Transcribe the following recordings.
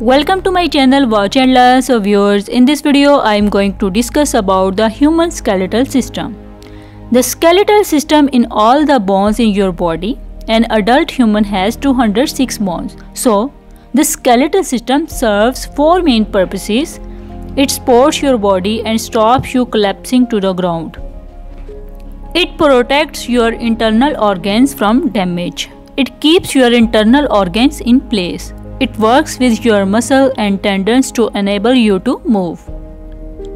Welcome to my channel Watch and Learn. So viewers, in this video I am going to discuss about the human skeletal system. The skeletal system in all the bones in your body. An adult human has 206 bones. So the skeletal system serves four main purposes. It supports your body and stops you collapsing to the ground. It protects your internal organs from damage. It keeps your internal organs in place. It works with your muscle and tendons to enable you to move.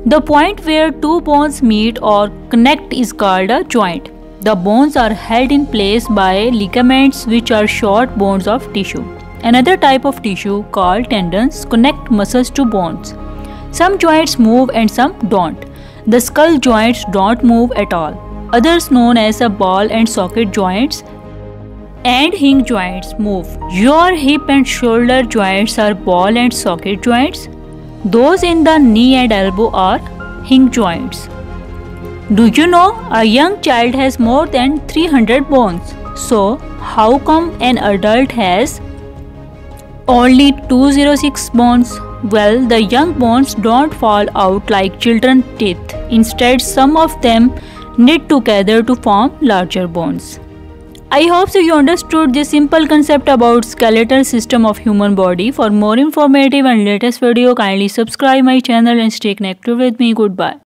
The point where two bones meet or connect is called a joint. The bones are held in place by ligaments, which are short bones of tissue. Another type of tissue called tendons connect muscles to bones. Some joints move and some don't. The skull joints don't move at all. Others, known as the ball and socket joints and hinge joints, move. Your hip and shoulder joints are ball and socket joints. Those in the knee and elbow are hinge joints. Do you know a young child has more than 300 bones? So how come an adult has only 206 bones? Well, the young bones don't fall out like children's teeth. Instead, some of them knit together to form larger bones. I hope so you understood this simple concept about skeletal system of human body. For more informative and latest video, kindly subscribe my channel and stay connected with me. Goodbye.